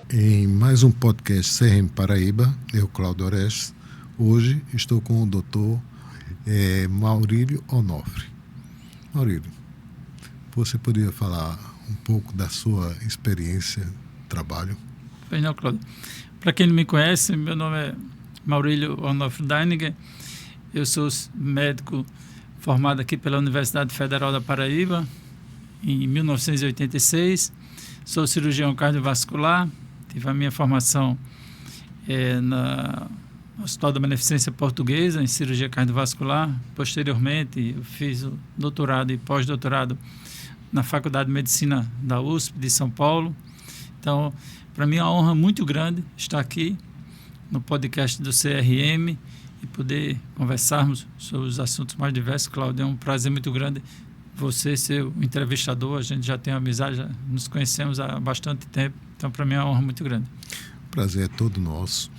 Em mais um podcast CRM Paraíba, eu, Cláudio Orestes. Hoje estou com o doutor Maurílio Onofre. Maurílio, você poderia falar um pouco da sua experiência de trabalho? Pois não, Cláudio. Para quem não me conhece, meu nome é Maurílio Onofre Deininger. Eu sou médico formado aqui pela Universidade Federal da Paraíba em 1986. Sou cirurgião cardiovascular. Tive a minha formação no Hospital da Beneficência Portuguesa em cirurgia cardiovascular. Posteriormente, eu fiz o doutorado e pós-doutorado na Faculdade de Medicina da USP de São Paulo. Então, para mim é uma honra muito grande estar aqui no podcast do CRM e poder conversarmos sobre os assuntos mais diversos. Cláudio, é um prazer muito grande você ser o entrevistador. A gente já tem uma amizade, já nos conhecemos há bastante tempo. Então, para mim é uma honra muito grande. O prazer é todo nosso.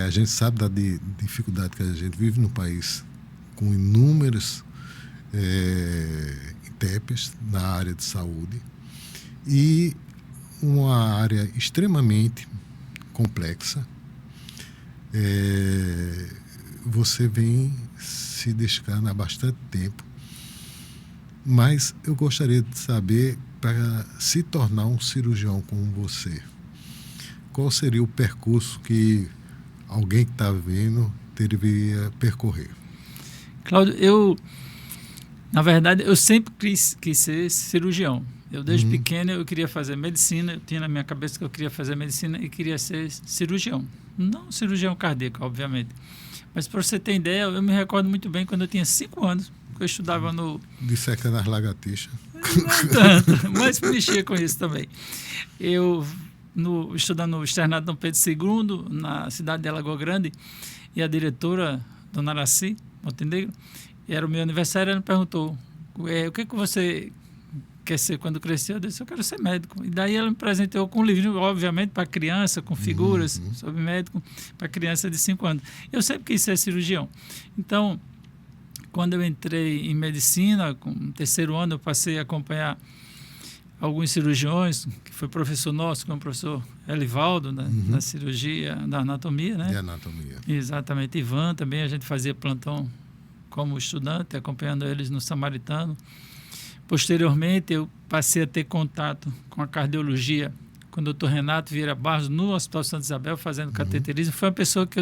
A gente sabe da dificuldade que a gente vive no país, com inúmeros intérpretes na área de saúde e uma área extremamente complexa. Você vem se dedicando há bastante tempo, mas eu gostaria de saber, para se tornar um cirurgião como você, qual seria o percurso que alguém que está vendo deveria percorrer? Cláudio, na verdade, eu sempre quis ser cirurgião. Eu, desde pequeno, eu queria fazer medicina. Eu tinha na minha cabeça que eu queria fazer medicina e queria ser cirurgião. Não cirurgião cardíaco, obviamente. Mas, para você ter ideia, eu me recordo muito bem quando eu tinha 5 anos, que eu estudava no... Dissecando as lagartixas. Não tanto, mas mexia com isso também. Eu, estudando no externato Dom Pedro II, na cidade de Alagoa Grande, e a diretora, dona Araci Montenegro, era o meu aniversário, ela me perguntou, o que você quer ser quando crescer? Eu disse, eu quero ser médico. E daí ela me presenteou com um livro, obviamente, para criança, com figuras sobre médico, para criança de 5 anos. Eu sempre quis ser cirurgião. Então, quando eu entrei em medicina, com o 3º ano, eu passei a acompanhar alguns cirurgiões, que foi professor nosso, como o professor Elivaldo, da cirurgia, da anatomia, né? De anatomia. Exatamente. Ivan também, a gente fazia plantão como estudante, acompanhando eles no Samaritano. Posteriormente, eu passei a ter contato com a cardiologia com o doutor Renato Vieira Barros, no Hospital Santa Isabel, fazendo cateterismo. Foi uma pessoa que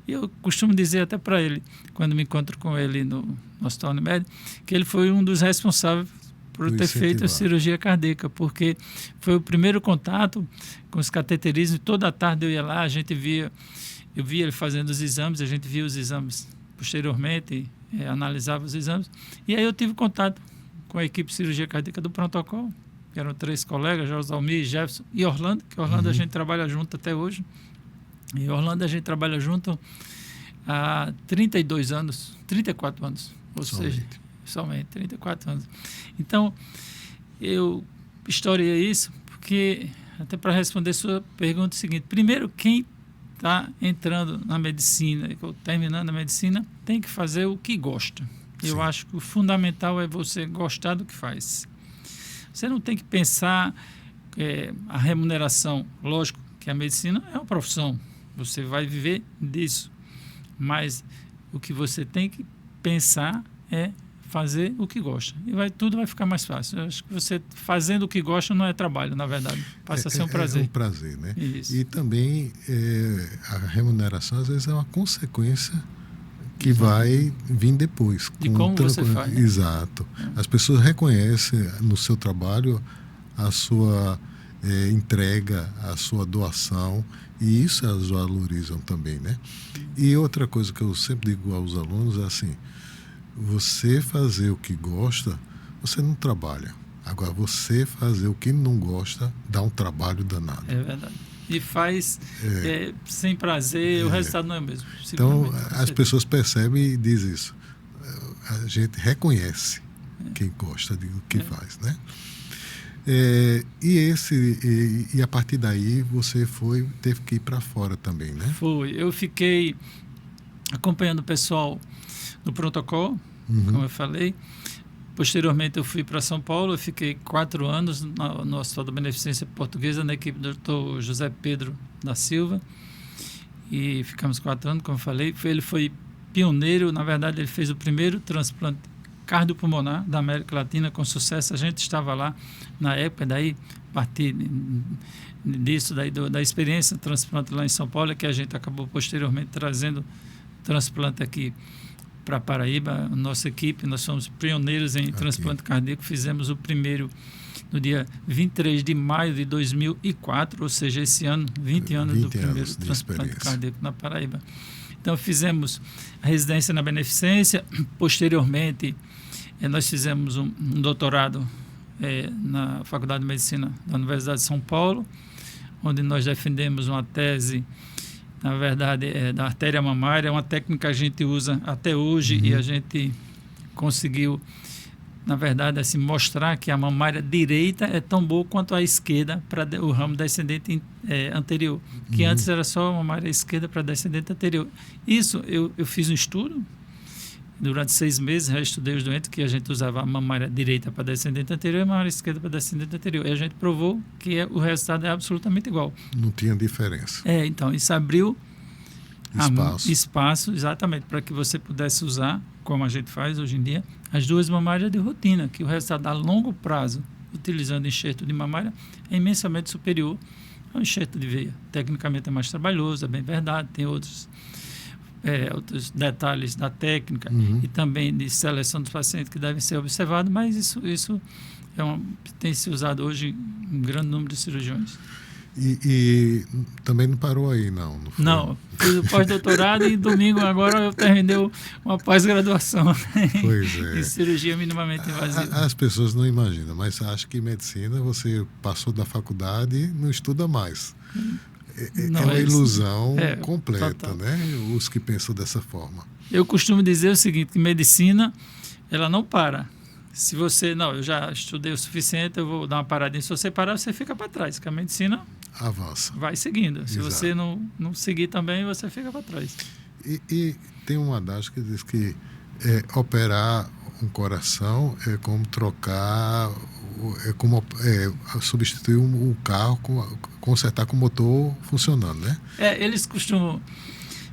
eu costumo dizer até para ele, quando me encontro com ele no Hospital Unimed, que ele foi um dos responsáveis por ter feito a cirurgia cardíaca, porque foi o primeiro contato com os cateterismos. Toda a tarde eu ia lá, eu via ele fazendo os exames, a gente via os exames posteriormente, analisava os exames, e aí eu tive contato com a equipe de cirurgia cardíaca do protocolo, que eram 3 colegas, Josalmir, Jefferson e Orlando, que Orlando a gente trabalha junto até hoje. E Orlando a gente trabalha junto há 32 anos, 34 anos, ou seja, somente 34 anos. Então, eu historiei isso porque, até para responder a sua pergunta, é o seguinte: primeiro, quem está entrando na medicina, ou terminando a medicina, tem que fazer o que gosta. Eu acho que o fundamental é você gostar do que faz. Você não tem que pensar a remuneração. Lógico que a medicina é uma profissão, você vai viver disso. Mas o que você tem que pensar é fazer o que gosta. E tudo vai ficar mais fácil. Eu acho que você fazendo o que gosta não é trabalho, na verdade. Passa a ser um prazer. É um prazer, né? Isso. E também a remuneração, às vezes, é uma consequência que vai vir depois. De como você faz. Né? Exato. As pessoas reconhecem no seu trabalho a sua entrega, a sua doação, e isso elas valorizam também, né? E outra coisa que eu sempre digo aos alunos é assim: você fazer o que gosta, você não trabalha. Agora, você fazer o que não gosta, dá um trabalho danado. É verdade. E faz sem prazer, o resultado não é o mesmo. Então, as pessoas percebem e dizem isso. A gente reconhece quem gosta do que faz, né? E a partir daí você teve que ir para fora também, né? Foi. Eu fiquei acompanhando o pessoal no protocolo, como eu falei. Posteriormente, eu fui para São Paulo, eu fiquei 4 anos no Hospital da Beneficência Portuguesa, na equipe do Dr. José Pedro da Silva, e ficamos 4 anos, como eu falei. Ele foi pioneiro, na verdade, ele fez o primeiro transplante cardiopulmonar da América Latina com sucesso. A gente estava lá na época, daí a partir disso, da experiência do transplante lá em São Paulo, é que a gente acabou posteriormente trazendo transplante aqui para Paraíba. A nossa equipe, nós somos pioneiros em transplante cardíaco, fizemos o primeiro no dia 23 de maio de 2004, ou seja, esse ano, 20 anos do primeiro transplante cardíaco na Paraíba. Então, fizemos a residência na Beneficência. Posteriormente, nós fizemos um doutorado na Faculdade de Medicina da Universidade de São Paulo, onde nós defendemos uma tese, na verdade, da artéria mamária, uma técnica que a gente usa até hoje, e a gente conseguiu, na verdade, assim, mostrar que a mamária direita é tão boa quanto a esquerda para o ramo descendente anterior, que antes era só a mamária esquerda para descendente anterior. Isso, eu fiz um estudo, durante 6 meses, eu estudei os doentes que a gente usava a mamária direita para descendente anterior e a mamária esquerda para descendente anterior. E a gente provou que o resultado é absolutamente igual. Não tinha diferença. Então, isso abriu espaço, exatamente, para que você pudesse usar, como a gente faz hoje em dia, as duas mamárias de rotina, que o resultado a longo prazo, utilizando enxerto de mamária, é imensamente superior ao enxerto de veia. Tecnicamente é mais trabalhoso, é bem verdade, tem outros detalhes da técnica e também de seleção dos pacientes que devem ser observados, mas isso tem se usado hoje em um grande número de cirurgiões. E também não parou aí, não? Não, fiz o pós-doutorado e domingo agora eu terminei uma pós-graduação em cirurgia minimamente invasiva. As pessoas não imaginam, mas acho que em medicina você passou da faculdade e não estuda mais. É uma ilusão completa, total, né? Os que pensam dessa forma. Eu costumo dizer o seguinte, que medicina, ela não para. Se você, eu já estudei o suficiente, eu vou dar uma paradinha. Se você parar, você fica para trás, porque a medicina avança. Vai seguindo. Se você não seguir também, você fica para trás. E tem um adágio que diz que operar um coração é como trocar, substituir um carro, consertar com o motor funcionando, né? Eles costumam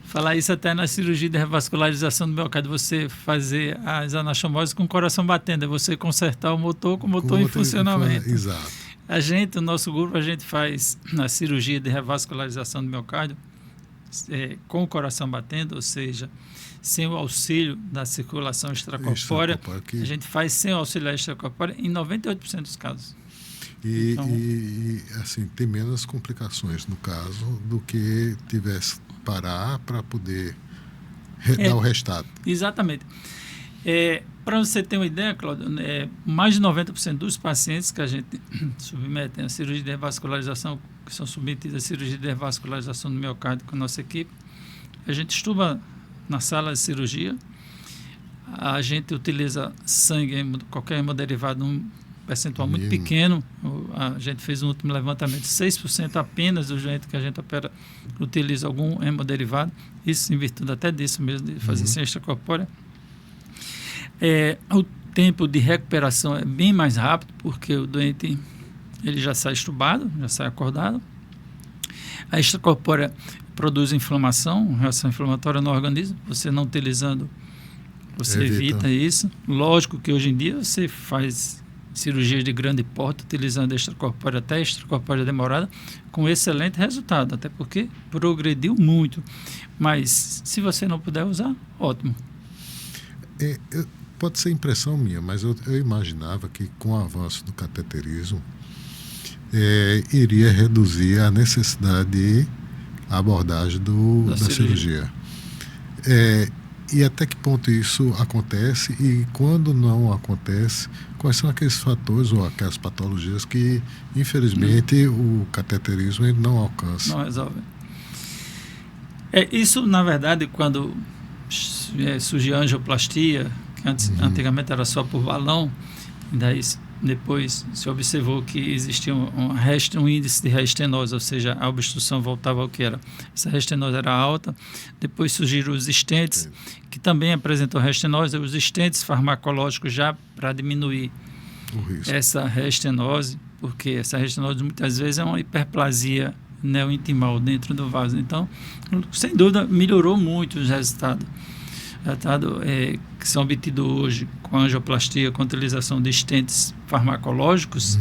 falar isso até na cirurgia de revascularização do miocárdio, você fazer as anastomoses com o coração batendo, é você consertar o motor com o motor em funcionamento. Exato. O nosso grupo, a gente faz na cirurgia de revascularização do miocárdio com o coração batendo, ou seja, sem o auxílio da circulação extracorpórea, a gente faz sem o auxílio extracorpórea em 98% dos casos. E assim, tem menos complicações no caso do que tivesse parar para poder dar o restart. Exatamente. Para você ter uma ideia, Cláudio, mais de 90% dos pacientes que a gente submete à cirurgia de revascularização, que são submetidos à cirurgia de revascularização do miocárdio com a nossa equipe, a gente estuba na sala de cirurgia, a gente utiliza sangue, qualquer hemoderivado, um percentual muito pequeno. A gente fez um último levantamento, 6% apenas do doente que a gente opera utiliza algum hemoderivado, isso em virtude até disso mesmo, de fazer sem extracorpórea. O tempo de recuperação é bem mais rápido, porque o doente ele já sai estubado, já sai acordado. A extracorpórea produz inflamação, reação inflamatória no organismo, você não utilizando, você evita isso. Lógico que hoje em dia você faz cirurgias de grande porte utilizando extracorpórea, até extracorpórea demorada, com excelente resultado, até porque progrediu muito. Mas se você não puder usar, ótimo. Pode ser impressão minha, mas eu imaginava que com o avanço do cateterismo iria reduzir a necessidade de abordagem da cirurgia. E até que ponto isso acontece, e quando não acontece, quais são aqueles fatores ou aquelas patologias que, infelizmente, o cateterismo ele não alcança? Não resolve. Isso, na verdade, quando surgiu a angioplastia, que antigamente era só por balão, daí Depois se observou que existia um índice de reestenose, ou seja, a obstrução voltava ao que era. Essa reestenose era alta. Depois surgiram os stents, que também apresentam reestenose. Os stents farmacológicos já para diminuir essa reestenose, porque essa reestenose muitas vezes é uma hiperplasia neointimal dentro do vaso. Então, sem dúvida, melhorou muito os resultados que são obtidos hoje com a angioplastia, com a utilização de stents farmacológicos.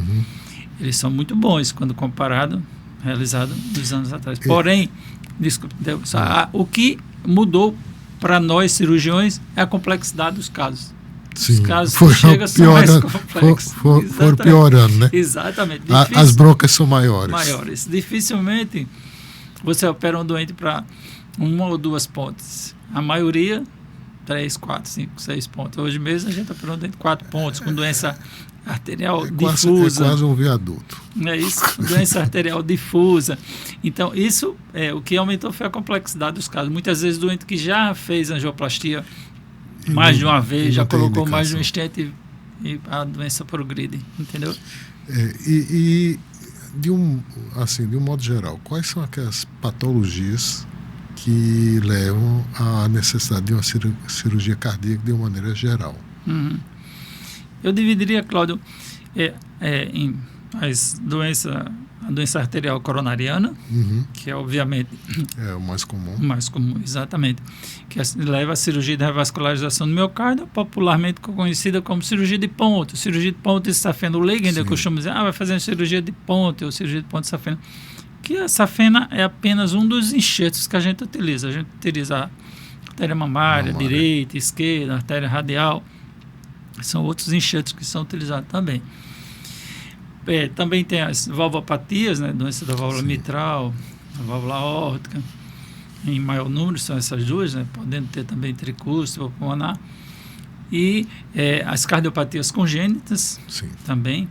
Eles são muito bons quando comparado, realizado nos anos atrás. Porém, o que mudou para nós cirurgiões é a complexidade dos casos. Sim, os casos que chegam são mais complexos. Foram piorando, né? Exatamente. As broncas são maiores. Dificilmente você opera um doente para 1 ou 2 pontes. A maioria 3, 4, 5, 6 pontos. Hoje mesmo a gente está operando dentro de 4 pontos, com doença arterial difusa. É quase um viaduto. É isso, doença arterial difusa. Então, isso, o que aumentou foi a complexidade dos casos. Muitas vezes o doente que já fez angioplastia mais de uma vez, já colocou mais de um stent e a doença progride, entendeu? De um modo geral, quais são aquelas patologias que levam à necessidade de uma cirurgia cardíaca de uma maneira geral? Eu dividiria, Cláudio, em a doença arterial coronariana, que é obviamente o mais comum. O mais comum, exatamente. Que leva à cirurgia de revascularização do miocárdio, popularmente conhecida como cirurgia de ponte. Cirurgia de ponte safena. O leigo ainda costuma dizer, vai fazer uma cirurgia de ponte ou cirurgia de ponte safena. Que a safena é apenas um dos enxertos que a gente utiliza. A gente utiliza a artéria mamária, direita, esquerda, artéria radial. São outros enxertos que são utilizados também. Também tem as valvopatias, né? Doença da válvula mitral, a válvula aórtica. Em maior número são essas duas, né? Podendo ter também tricúspide, pulmonar. E as cardiopatias congênitas também.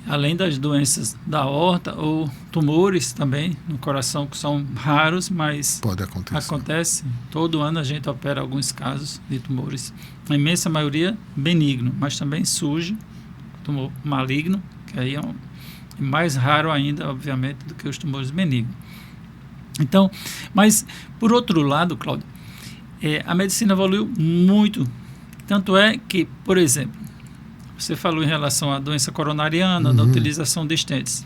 Além das doenças da aorta ou tumores também no coração, que são raros, mas pode acontecer. Acontece. Todo ano a gente opera alguns casos de tumores. A imensa maioria benigno, mas também surge tumor maligno, que aí é mais raro ainda, obviamente, do que os tumores benignos. Então, mas por outro lado, Cláudio, a medicina evoluiu muito. Tanto é que, por exemplo, você falou em relação à doença coronariana, da utilização de stents.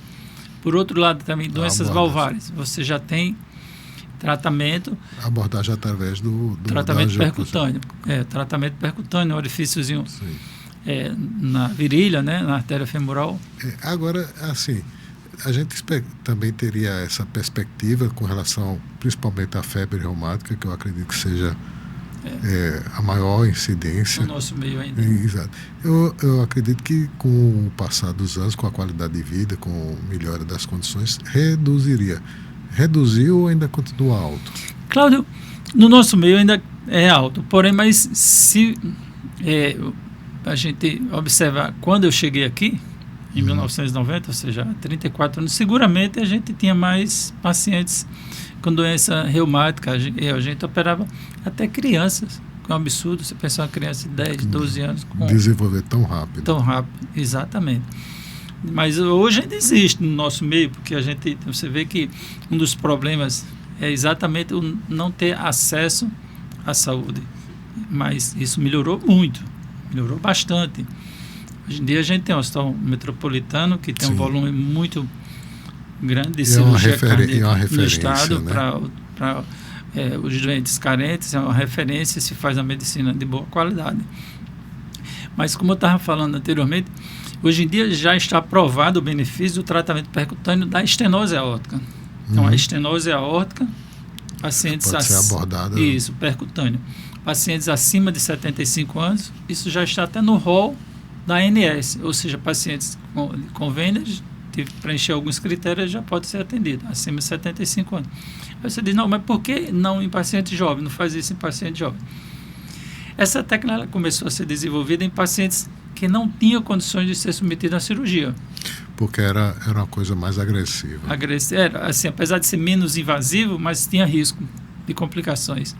Por outro lado, também doenças valvares. Você já tem tratamento. Abordagem através do tratamento percutâneo. Tratamento percutâneo, orifíciozinho na virilha, né, na artéria femoral. Agora, assim, a gente também teria essa perspectiva com relação, principalmente à febre reumática, que eu acredito que seja a maior incidência no nosso meio ainda. Exato. Eu acredito que com o passar dos anos, com a qualidade de vida, com a melhora das condições, reduziria. Reduziu ou ainda continua alto? Cláudio, no nosso meio ainda é alto, porém, mas se a gente observar, quando eu cheguei aqui, em 1990, ou seja, há 34 anos, seguramente a gente tinha mais pacientes com doença reumática. A gente operava até crianças, que é um absurdo você pensar uma criança de 10, 12 anos. Desenvolver tão rápido. Tão rápido, exatamente. Mas hoje ainda existe no nosso meio, porque você vê que um dos problemas é exatamente o não ter acesso à saúde. Mas isso melhorou muito, melhorou bastante. Hoje em dia a gente tem um hospital metropolitano que tem um volume muito grande de cirurgia cardíaca no estado, né? Para os doentes carentes, é uma referência, se faz a medicina de boa qualidade. Mas como eu estava falando anteriormente, hoje em dia já está provado o benefício do tratamento percutâneo da estenose aórtica. Então, a estenose aórtica, pacientes pode ser abordada. Isso, percutâneo. Pacientes acima de 75 anos, isso já está até no rol da ANS, ou seja, pacientes com convênios, preencher alguns critérios, já pode ser atendido, acima de 75 anos. Aí você diz, não, mas por que não em paciente jovem? Não faz isso em paciente jovem. Essa técnica começou a ser desenvolvida em pacientes que não tinham condições de ser submetidos à cirurgia. Porque era uma coisa mais agressiva. Era, assim, apesar de ser menos invasivo, mas tinha risco de complicações.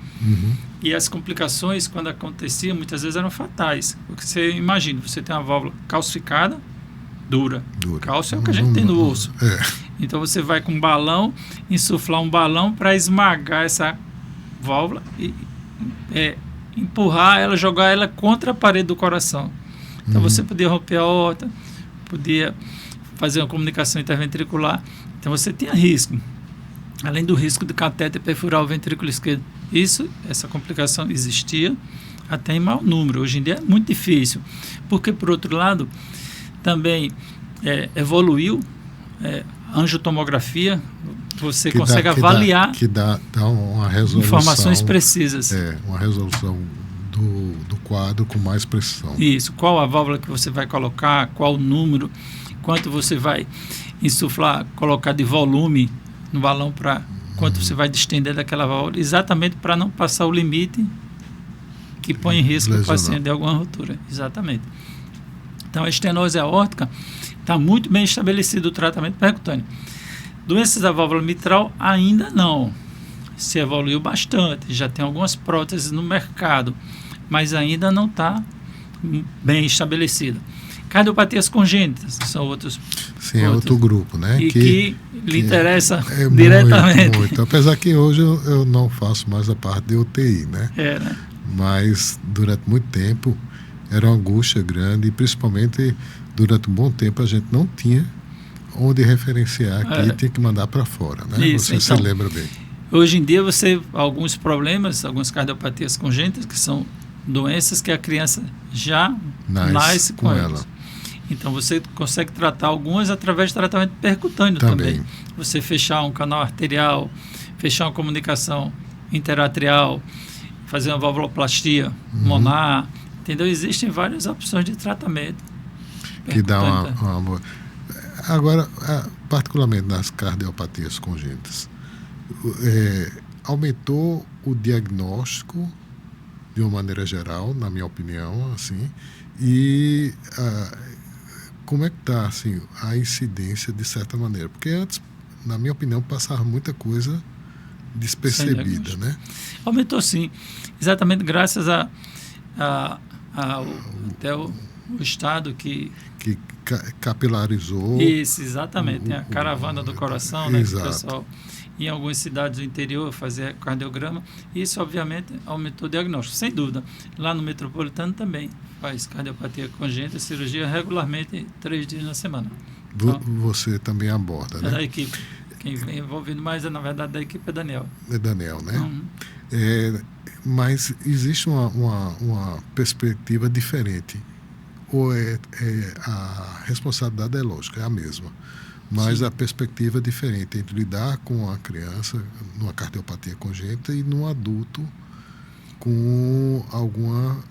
E as complicações, quando aconteciam, muitas vezes eram fatais. Porque você imagina, você tem uma válvula calcificada, dura. Cálcio é o que a gente tem no osso. Então você vai com um balão, insuflar um balão para esmagar essa válvula e empurrar ela, jogar ela contra a parede do coração. Então você podia romper a aorta, podia fazer uma comunicação interventricular. Então você tinha risco. Além do risco de catéter perfurar o ventrículo esquerdo. Essa complicação existia até em mau número. Hoje em dia é muito difícil. Porque, por outro lado, também evoluiu a angiotomografia. Você consegue avaliar que dá uma resolução, informações precisas. Uma resolução do quadro com mais precisão. Isso. Qual a válvula que você vai colocar, qual o número, quanto você vai insuflar, colocar de volume no balão, para quanto você vai distender daquela válvula, exatamente para não passar o limite que põe em risco o paciente de alguma ruptura. Exatamente. Então, a estenose aórtica está muito bem estabelecido o tratamento percutâneo. Doenças da válvula mitral ainda não. Se evoluiu bastante, já tem algumas próteses no mercado, mas ainda não está bem estabelecida. Cardiopatias congênitas, que são outros. Sim, é outro grupo, né? E que lhe interessa diretamente. Muito. Apesar que hoje eu não faço mais a parte de UTI, né? Né? Mas durante muito tempo era uma angústia grande, e principalmente durante um bom tempo a gente não tinha onde referenciar aqui, tinha que mandar para fora, né? Isso, você se lembra bem. Hoje em dia alguns problemas, algumas cardiopatias congênitas, que são doenças que a criança já nasce com elas. Então você consegue tratar algumas através de tratamento percutâneo também. Você fechar um canal arterial, fechar uma comunicação interatrial, fazer uma valvuloplastia monar, entendeu? Existem várias opções de tratamento que dá uma boa. Agora, particularmente nas cardiopatias congênitas, aumentou o diagnóstico de uma maneira geral, na minha opinião, assim, e como é que está assim, a incidência de certa maneira? Porque antes, na minha opinião, passava muita coisa despercebida, né? Aumentou sim, exatamente graças até o Estado que capilarizou. Isso, exatamente. A caravana do coração, né? Que o pessoal, em algumas cidades do interior, fazia cardiograma. Isso, obviamente, aumentou o diagnóstico, sem dúvida. Lá no Metropolitano também faz cardiopatia congênita, cirurgia regularmente 3 dias na semana. Então, você também aborda, né? É da equipe. Quem vem envolvido mais, na verdade, da equipe é Daniel. É Daniel, né? Mas existe uma perspectiva diferente. Ou a responsabilidade é lógica, é a mesma, mas a perspectiva é diferente entre lidar com a criança numa cardiopatia congênita e num adulto com alguma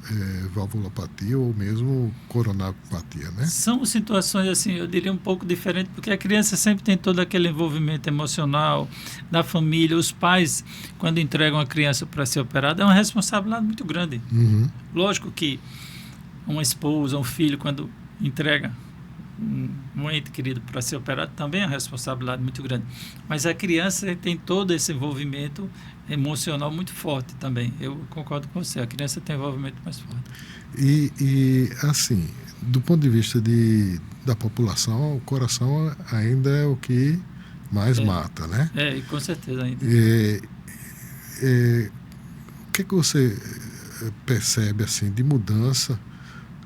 valvulopatia ou mesmo coronariopatia, né? São situações, assim, eu diria um pouco diferentes, porque a criança sempre tem todo aquele envolvimento emocional da família. Os pais, quando entregam a criança para ser operada, é uma responsabilidade muito grande. Lógico que uma esposa, um filho, quando entrega um ente querido para ser operado, também é uma responsabilidade muito grande. Mas a criança tem todo esse envolvimento emocional muito forte também. Eu concordo com você, a criança tem envolvimento mais forte. E assim, do ponto de vista da população, o coração ainda é o que mais mata, né? E com certeza ainda. O que você percebe assim, de mudança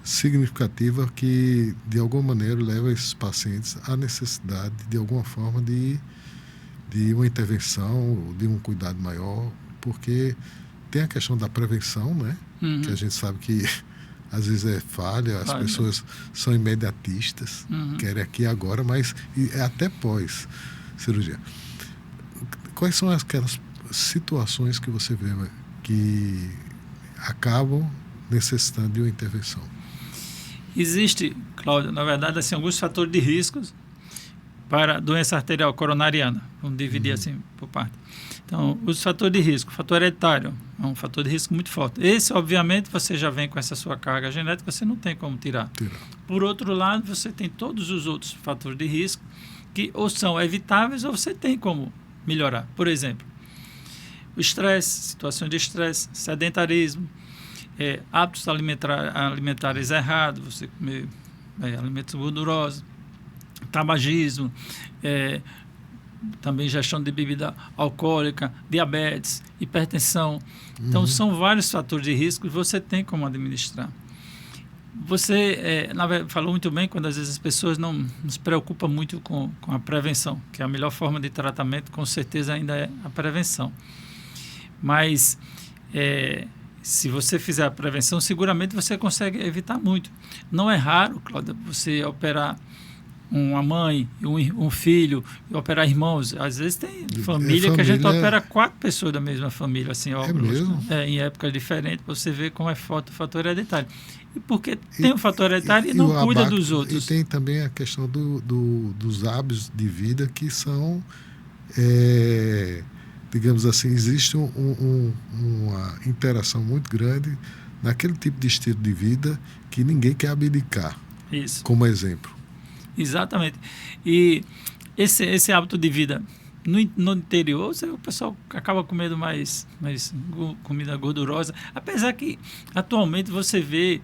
significativa que, de alguma maneira, leva esses pacientes à necessidade, de alguma forma, de uma intervenção, de um cuidado maior, porque tem a questão da prevenção, né? Que a gente sabe que, às vezes, é falha, as pessoas são imediatistas, querem aqui agora, mas é até pós-cirurgia. Quais são aquelas situações que você vê que acabam necessitando de uma intervenção? Existe, Cláudio, na verdade, assim, alguns fatores de riscos para doença arterial coronariana. Vamos dividir assim por parte. Então, os fatores de risco. O fator hereditário é um fator de risco muito forte. Esse, obviamente, você já vem com essa sua carga genética, você não tem como tirar. Por outro lado, você tem todos os outros fatores de risco que ou são evitáveis ou você tem como melhorar. Por exemplo, o estresse, situações de estresse, sedentarismo, hábitos alimentares errados, você comer alimentos gordurosos, tabagismo, também gestão de bebida alcoólica, diabetes, hipertensão. Então, são vários fatores de risco e você tem como administrar. Você falou muito bem quando às vezes as pessoas não se preocupam muito com a prevenção, que a melhor forma de tratamento com certeza ainda é a prevenção. Mas se você fizer a prevenção, seguramente você consegue evitar muito. Não é raro, Cláudia, você operar uma mãe, um filho, operar irmãos. Às vezes tem família que a gente opera 4 pessoas da mesma família, assim, mesmo? Em épocas diferentes, para você ver como é forte o fator hereditário. E porque tem o fator hereditário e não cuida dos outros. E tem também a questão dos hábitos de vida que são, digamos assim, existe uma interação muito grande naquele tipo de estilo de vida que ninguém quer abdicar. Isso. Como exemplo. Exatamente. E esse hábito de vida no interior, o pessoal acaba comendo mais comida gordurosa, apesar que atualmente você vê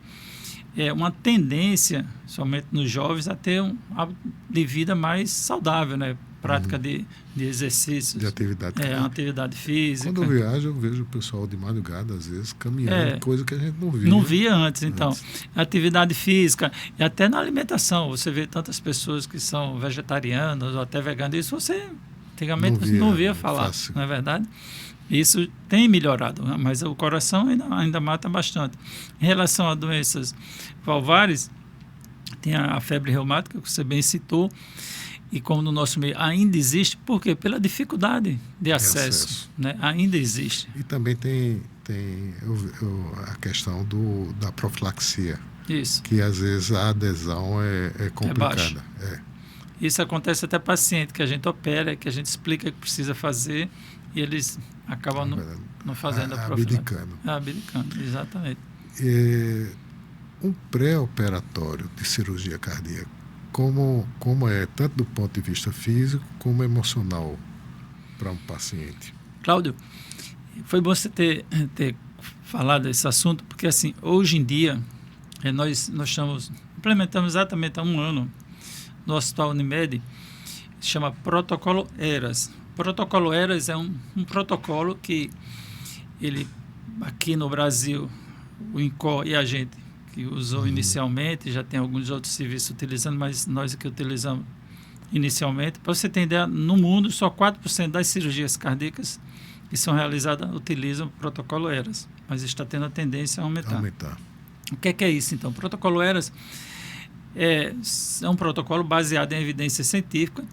uma tendência, somente nos jovens, a ter um hábito de vida mais saudável, né? Prática de exercícios. De atividade física. Atividade física. Quando eu viajo, eu vejo o pessoal de madrugada, às vezes, caminhando, coisa que a gente não via. Não via antes, então. Atividade física e até na alimentação. Você vê tantas pessoas que são vegetarianas ou até veganas. Isso você, antigamente, não via falar, fácil. Não é verdade? Isso tem melhorado, mas o coração ainda mata bastante. Em relação a doenças valvares, tem a febre reumática, que você bem citou, e como no nosso meio ainda existe, por quê? Pela dificuldade de acesso. Né? Ainda existe. E também tem a questão da profilaxia. Isso. Que às vezes a adesão é complicada. Isso acontece até paciente que a gente opera, que a gente explica que precisa fazer e eles acabam não fazendo a profilaxia. Abdicando, exatamente. Um pré-operatório de cirurgia cardíaca, como é tanto do ponto de vista físico como emocional para um paciente? Cláudio, foi bom você ter falado desse assunto, porque assim, hoje em dia, nós implementamos exatamente há 1 ano no Hospital Unimed, se chama Protocolo ERAS. O Protocolo ERAS é um protocolo que ele, aqui no Brasil, o INCOR e a gente que usou inicialmente, já tem alguns outros serviços utilizando, mas nós que utilizamos inicialmente. Para você ter ideia, no mundo, só 4% das cirurgias cardíacas que são realizadas utilizam o protocolo ERAS, mas está tendo a tendência a aumentar. O que é isso, então? O protocolo ERAS é um protocolo baseado em evidência científica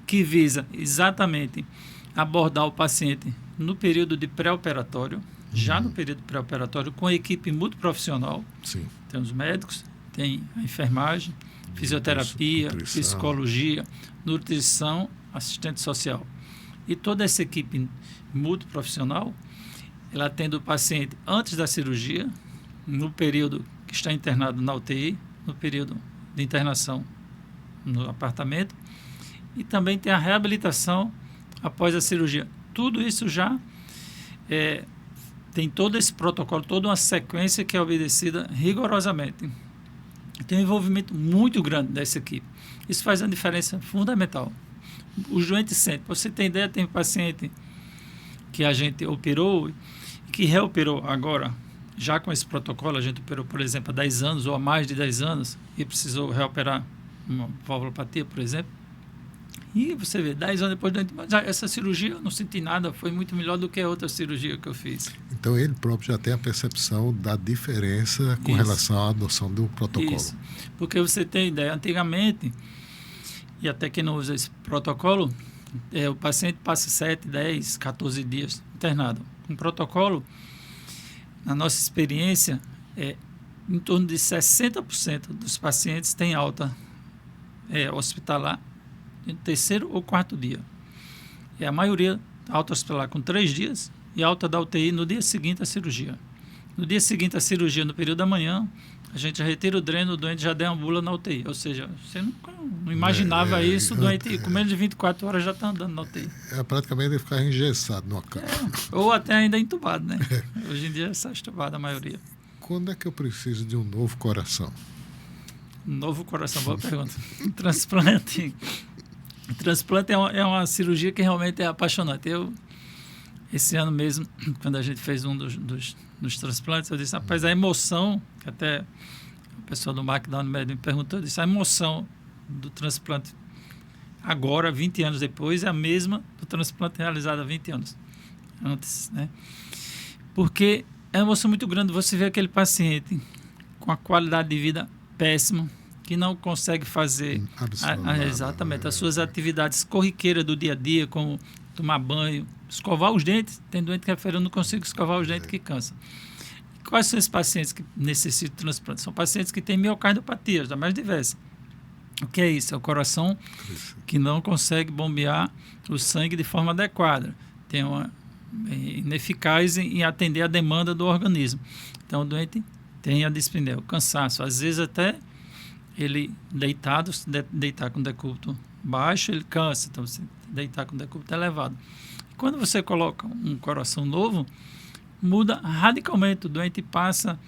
que visa exatamente abordar o paciente no período de pré-operatório, já no período pré-operatório, com a equipe multiprofissional. Sim. Tem os médicos, tem a enfermagem, fisioterapia, psicologia, nutrição, assistente social. E toda essa equipe multiprofissional, ela atende o paciente antes da cirurgia, no período que está internado na UTI, no período de internação no apartamento, e também tem a reabilitação após a cirurgia. Tudo isso já tem todo esse protocolo, toda uma sequência que é obedecida rigorosamente. Tem um envolvimento muito grande dessa equipe. Isso faz uma diferença fundamental. O doente sente. Para você ter ideia, tem um paciente que a gente operou e que reoperou agora, já com esse protocolo. A gente operou, por exemplo, há 10 anos ou há mais de 10 anos e precisou reoperar uma valvulopatia, por exemplo. E você vê, 10 anos depois, essa cirurgia eu não senti nada, foi muito melhor do que a outra cirurgia que eu fiz. Então ele próprio já tem a percepção da diferença com relação à adoção do protocolo. Isso, porque você tem ideia, antigamente, e até quem não usa esse protocolo, o paciente passa 7, 10, 14 dias internado. Um protocolo, na nossa experiência, em torno de 60% dos pacientes têm alta hospitalar no 3º ou 4º dia. A maioria alta hospitalar com 3 dias e alta da UTI no dia seguinte à cirurgia. No dia seguinte à cirurgia, no período da manhã, a gente já retira o dreno, o doente já deambula na UTI. Ou seja, você não imaginava isso, o doente com menos de 24 horas já está andando na UTI. Praticamente ele ficar engessado numa cama. Ou até ainda entubado, né? Hoje em dia é só entubado a maioria. Quando é que eu preciso de um novo coração? Novo coração, boa pergunta. Transplante é uma cirurgia que realmente é apaixonante. Esse ano mesmo, quando a gente fez um dos transplantes, eu disse, rapaz, a emoção, que até o pessoal do Mark Downey me perguntou, eu disse, a emoção do transplante agora, 20 anos depois, é a mesma do transplante realizado há 20 anos antes, né? Porque é uma emoção muito grande você ver aquele paciente com a qualidade de vida péssima, que não consegue fazer exatamente as suas atividades corriqueiras do dia a dia, como tomar banho, escovar os dentes. Tem doente que refere, eu não consigo escovar os dentes, que cansa. Quais são esses pacientes que necessitam de transplante? São pacientes que têm miocardiopatia, da mais diversa. O que é isso? É o coração que não consegue bombear o sangue de forma adequada. Tem uma ineficaz em atender a demanda do organismo. Então, o doente tem a dispneia, o cansaço. Às vezes, até ele deitado, se deitar com decúbito baixo, ele cansa. Então, se deitar com decúbito elevado. Quando você coloca um coração novo, muda radicalmente. O doente passa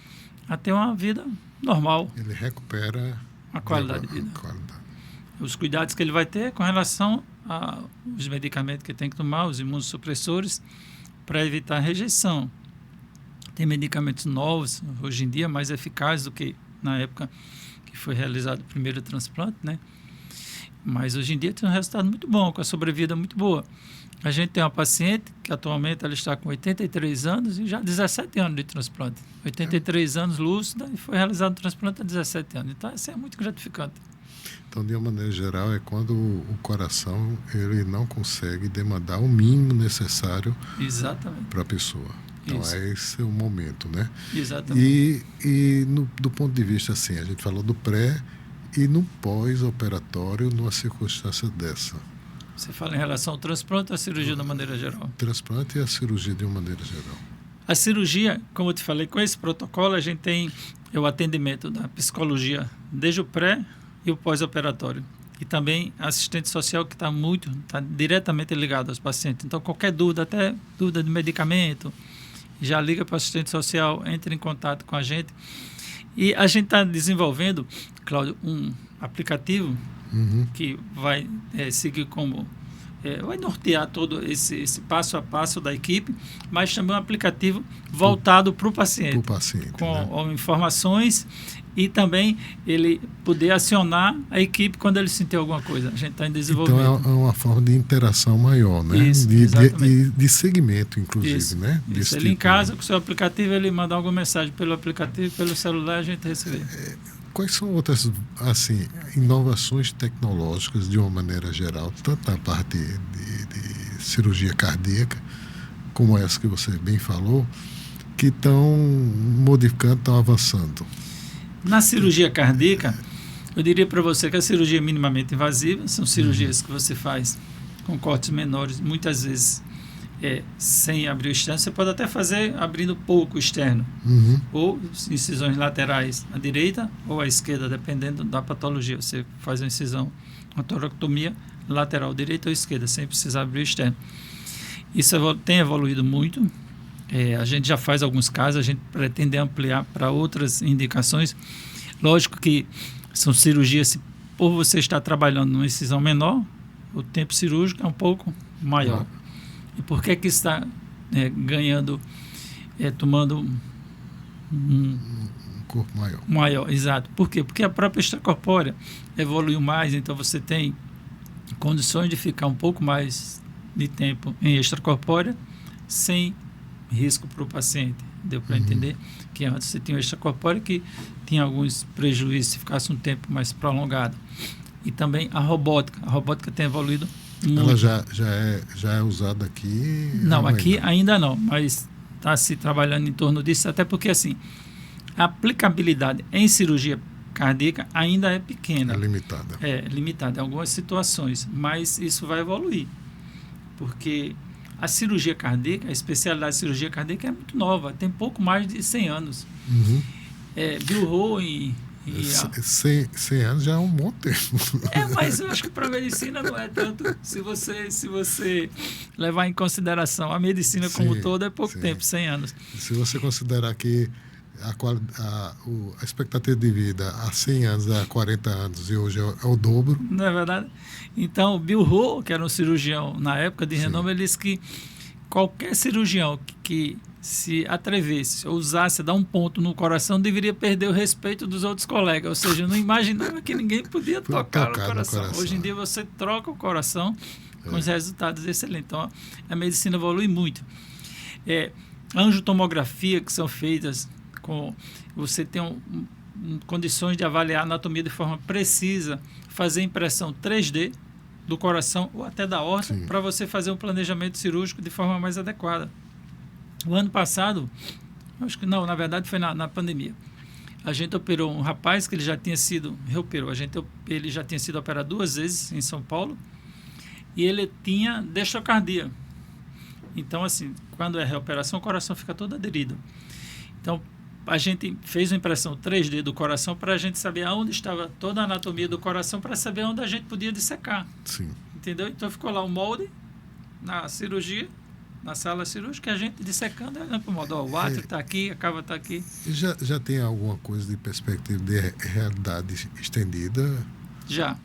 a ter uma vida normal. Ele recupera a qualidade de vida. Os cuidados que ele vai ter com relação aos medicamentos que tem que tomar, os imunossupressores, para evitar a rejeição. Tem medicamentos novos, hoje em dia, mais eficazes do que na época que foi realizado o primeiro transplante, né? Mas hoje em dia tem um resultado muito bom, com a sobrevida muito boa. A gente tem uma paciente que atualmente ela está com 83 anos e já 17 anos de transplante. 83 anos lúcida e foi realizado o transplante há 17 anos. Então, isso é muito gratificante. Então, de uma maneira geral, é quando o coração ele não consegue demandar o mínimo necessário para a pessoa. Então, esse é o momento, né? Exatamente. Do ponto de vista, assim, a gente falou do pré e no pós-operatório, numa circunstância dessa. Você fala em relação ao transplante ou à cirurgia de uma maneira geral? Transplante e a cirurgia de uma maneira geral. A cirurgia, como eu te falei, com esse protocolo, a gente tem o atendimento da psicologia desde o pré e o pós-operatório. E também a assistente social que está diretamente ligado aos pacientes. Então, qualquer dúvida, até dúvida de medicamento, já liga para o assistente social, entra em contato com a gente. E a gente está desenvolvendo, Cláudio, um aplicativo que vai seguir como... vai nortear todo esse passo a passo da equipe, mas também um aplicativo voltado para o paciente. Com informações e também ele poder acionar a equipe quando ele sentir alguma coisa. A gente está em desenvolvimento. Então, é uma forma de interação maior, né? Isso, de segmento, inclusive, isso, né? Isso. Ele em casa, com o seu aplicativo, ele manda alguma mensagem pelo aplicativo, pelo celular, a gente receber. Quais são outras inovações tecnológicas, de uma maneira geral, tanto na parte de cirurgia cardíaca, como essa que você bem falou, que estão modificando, estão avançando? Na cirurgia cardíaca, eu diria para você que a cirurgia é minimamente invasiva, são cirurgias que você faz com cortes menores, muitas vezes sem abrir o externo. Você pode até fazer abrindo pouco o externo, ou incisões laterais à direita ou à esquerda, dependendo da patologia. Você faz uma incisão, uma toracotomia lateral, direita ou esquerda, sem precisar abrir o externo. Isso tem evoluído muito. A gente já faz alguns casos, a gente pretende ampliar para outras indicações. Lógico que são cirurgias, por você estar trabalhando numa incisão menor, o tempo cirúrgico é um pouco maior. E por que está ganhando, tomando um corpo maior? Exato. Por quê? Porque a própria extracorpórea evoluiu mais, então você tem condições de ficar um pouco mais de tempo em extracorpórea sem risco para o paciente. Deu para entender que antes você tinha o extracorpóreo que tinha alguns prejuízos se ficasse um tempo mais prolongado. E também a robótica tem evoluído muito. Ela já é usada aqui? Não, aqui ainda não, mas está se trabalhando em torno disso, até porque assim, a aplicabilidade em cirurgia cardíaca ainda é pequena. É limitada. Limitada em algumas situações, mas isso vai evoluir, porque a cirurgia cardíaca, a especialidade de cirurgia cardíaca é muito nova, tem pouco mais de 100 anos. Bill Rowe 100 anos já é um bom tempo. Mas eu acho que para a medicina não é tanto. Se você levar em consideração a medicina como toda, é pouco tempo, 100 anos. Se você considerar que a expectativa de vida há 100 anos, há 40 anos, e hoje é o dobro. Não é verdade? Então, Bill Ho, que era um cirurgião na época de renome, ele disse que qualquer cirurgião que se atrevesse, ousasse dar um ponto no coração, deveria perder o respeito dos outros colegas. Ou seja, não imaginava que ninguém podia tocar no coração. Hoje em dia você troca o coração com os resultados excelentes. Então, a medicina evolui muito. Angiotomografia que são feitas com... Você tem condições de avaliar a anatomia de forma precisa, fazer impressão 3D do coração ou até da aorta, para você fazer um planejamento cirúrgico de forma mais adequada. O ano passado, acho que não, na verdade foi na pandemia, a gente operou um rapaz que ele já tinha sido, ele já tinha sido operado 2 vezes em São Paulo, e ele tinha dextrocardia. Então, assim, quando é reoperação, o coração fica todo aderido. Então, a gente fez uma impressão 3D do coração para a gente saber aonde estava toda a anatomia do coração, para saber onde a gente podia dissecar. Sim. Entendeu? Então, ficou lá um molde na cirurgia, na sala cirúrgica, a gente dissecando, olhando para o modo, o átrio está aqui, a cava está aqui. Já tem alguma coisa de perspectiva de realidade estendida? Já.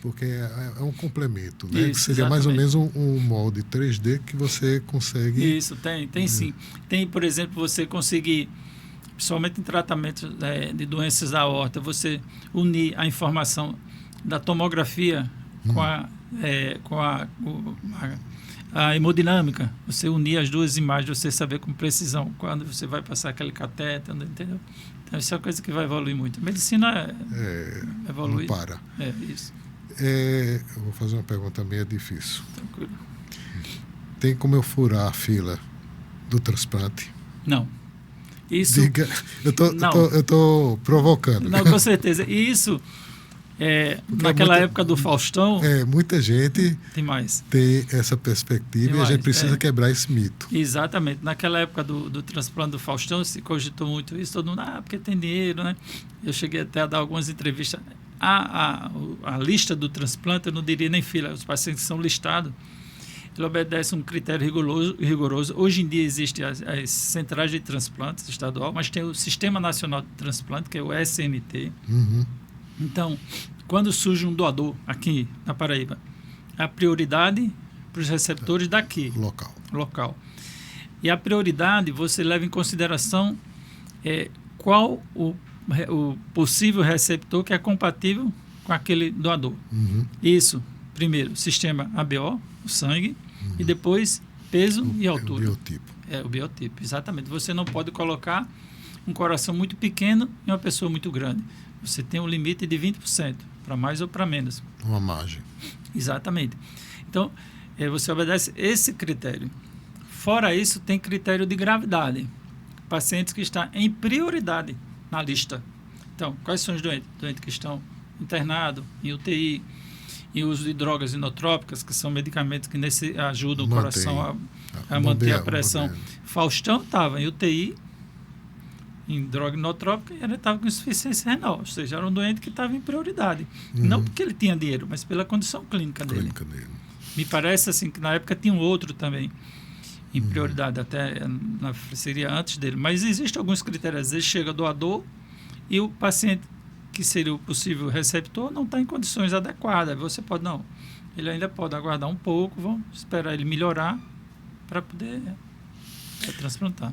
Porque é um complemento, né? Isso, seria exatamente. Mais ou menos um molde 3D que você consegue... Isso, tem sim. Tem, por exemplo, você conseguir, principalmente em tratamento de doenças da aorta, você unir a informação da tomografia com a hemodinâmica, você unir as duas imagens, você saber com precisão quando você vai passar aquele catéter, entendeu? Então, isso é uma coisa que vai evoluir muito. A medicina evolui. Não para. Isso. Eu vou fazer uma pergunta meio difícil. Tranquilo. Tem como eu furar a fila do transplante? Não. Isso... Diga, eu tô provocando. Não, com certeza. E isso... naquela época do Faustão... muita gente tem essa perspectiva e a gente precisa quebrar esse mito. Exatamente. Naquela época do transplante do Faustão, se cogitou muito isso, todo mundo, porque tem dinheiro, né? Eu cheguei até a dar algumas entrevistas. A lista do transplante, eu não diria nem fila, os pacientes são listados, ele obedece um critério rigoroso. Hoje em dia existem as centrais de transplantes estadual, mas tem o Sistema Nacional de Transplante, que é o SNT. Uhum. Então, quando surge um doador aqui na Paraíba, a prioridade para os receptores daqui. Local. E a prioridade, você leva em consideração qual o possível receptor que é compatível com aquele doador. Uhum. Isso, primeiro, sistema ABO, o sangue, e depois peso e altura. O biotipo. O biotipo, exatamente. Você não pode colocar um coração muito pequeno e uma pessoa muito grande. Você tem um limite de 20%, para mais ou para menos. Uma margem. Exatamente. Então, você obedece esse critério. Fora isso, tem critério de gravidade. Pacientes que estão em prioridade na lista. Então, quais são os doentes? Doentes que estão internados, em UTI, em uso de drogas inotrópicas, que são medicamentos que ajudam o coração a manter a pressão. Faustão estava em UTI, em droga inotrópica, e ele estava com insuficiência renal, ou seja, era um doente que estava em prioridade. Não porque ele tinha dinheiro, mas pela condição clínica dele. Me parece assim que na época tinha um outro também em prioridade, até seria antes dele. Mas existem alguns critérios. Às vezes chega doador e o paciente que seria o possível receptor não está em condições adequadas. Você pode, não, ele ainda pode aguardar um pouco, vamos esperar ele melhorar para poder transplantar.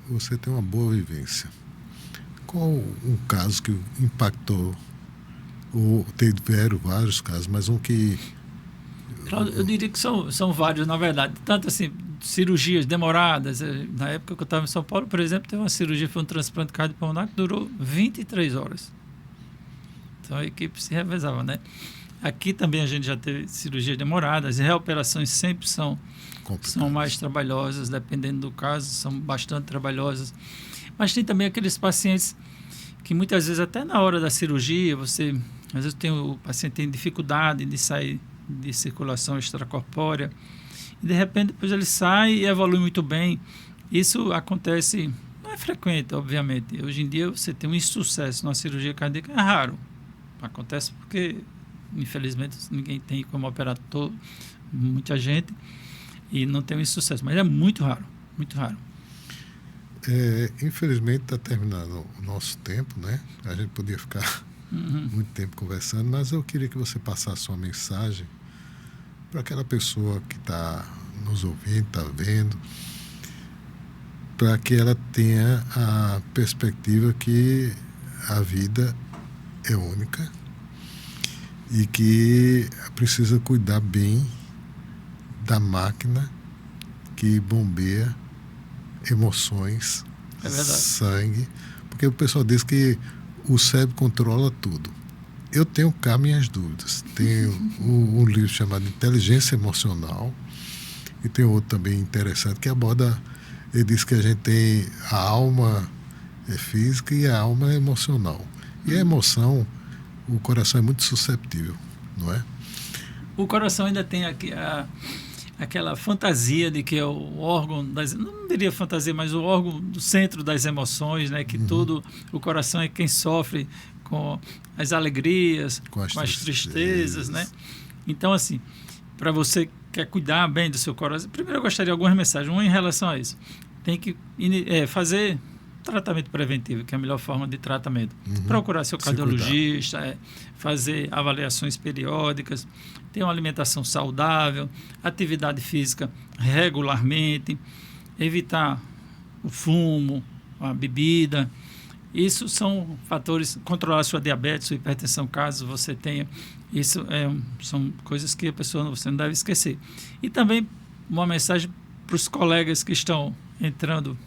Você tem uma boa vivência. Qual um caso que impactou, ou tiveram vários casos, mas um que... Eu diria que são vários, na verdade. Tanto assim, cirurgias demoradas. Na época que eu estava em São Paulo, por exemplo, teve uma cirurgia, foi um transplante cardiopulmonar que durou 23 horas. Então a equipe se revezava, né? Aqui também a gente já teve cirurgias demoradas, e reoperações sempre são mais trabalhosas, dependendo do caso, são bastante trabalhosas. Mas tem também aqueles pacientes que muitas vezes, até na hora da cirurgia, às vezes o paciente tem dificuldade de sair de circulação extracorpórea, e de repente depois ele sai e evolui muito bem. Isso acontece, não é frequente, obviamente. Hoje em dia você tem um insucesso na cirurgia cardíaca, é raro. Acontece porque, infelizmente, ninguém tem como operar muita gente, e não tem um insucesso, mas é muito raro, muito raro. Infelizmente está terminando o nosso tempo, né? A gente podia ficar muito tempo conversando, mas eu queria que você passasse uma mensagem para aquela pessoa que está nos ouvindo, está vendo, para que ela tenha a perspectiva que a vida é única e que precisa cuidar bem da máquina que bombeia emoções, sangue, porque o pessoal diz que o cérebro controla tudo. Eu tenho cá minhas dúvidas. Tem um livro chamado Inteligência Emocional e tem outro também interessante que aborda, ele diz que a gente tem a alma física e a alma emocional. E a emoção, o coração é muito susceptível, não é? O coração ainda tem aqui aquela fantasia de que é o órgão não diria fantasia, mas o órgão do centro das emoções, né? Que todo o coração é quem sofre com as alegrias, com as tristezas, né? Então, assim, para você que quer cuidar bem do seu coração, primeiro eu gostaria de algumas mensagens. Uma em relação a isso. Tem que fazer tratamento preventivo, que é a melhor forma de tratamento. Procurar seu cardiologista, fazer avaliações periódicas, ter uma alimentação saudável, atividade física regularmente, evitar o fumo, a bebida. Isso são fatores, controlar sua diabetes, sua hipertensão, caso você tenha. Isso são coisas que você não deve esquecer. E também uma mensagem para os colegas que estão entrando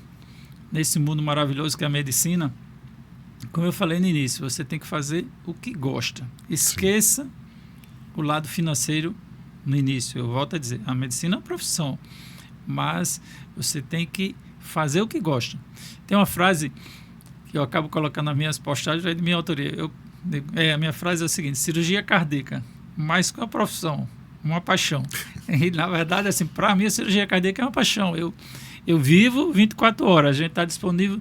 nesse mundo maravilhoso que é a medicina. Como eu falei no início, você tem que fazer o que gosta. Esqueça o lado financeiro no início. Eu volto a dizer, a medicina é uma profissão, mas você tem que fazer o que gosta. Tem uma frase que eu acabo colocando nas minhas postagens, é de minha autoria. A minha frase é a seguinte: cirurgia cardíaca, mais que uma profissão, uma paixão. E, na verdade, assim, para mim, a cirurgia cardíaca é uma paixão. Eu vivo 24 horas, a gente está disponível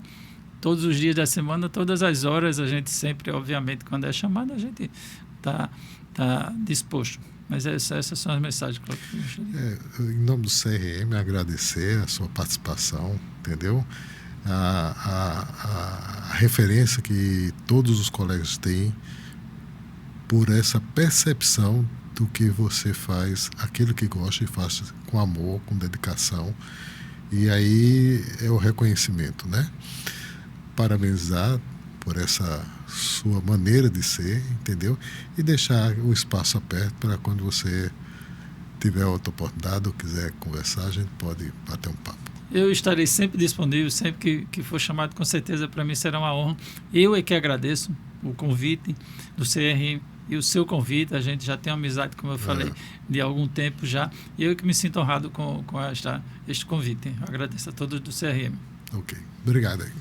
todos os dias da semana, todas as horas, a gente sempre, obviamente, quando é chamado, a gente está disposto. Mas essas são as mensagens que eu gostaria. Em nome do CRM, agradecer a sua participação, entendeu? A referência que todos os colegas têm por essa percepção do que você faz, aquilo que gosta e faz com amor, com dedicação. E aí é o reconhecimento, né? Parabenizar por essa sua maneira de ser, entendeu? E deixar o espaço aberto para quando você tiver outra oportunidade ou quiser conversar, a gente pode bater um papo. Eu estarei sempre disponível, sempre que for chamado, com certeza para mim será uma honra. Eu é que agradeço o convite do CRM e o seu convite. A gente já tem uma amizade, como eu falei, de algum tempo já. E eu que me sinto honrado com este convite. Eu agradeço a todos do CRM. Ok. Obrigado aí.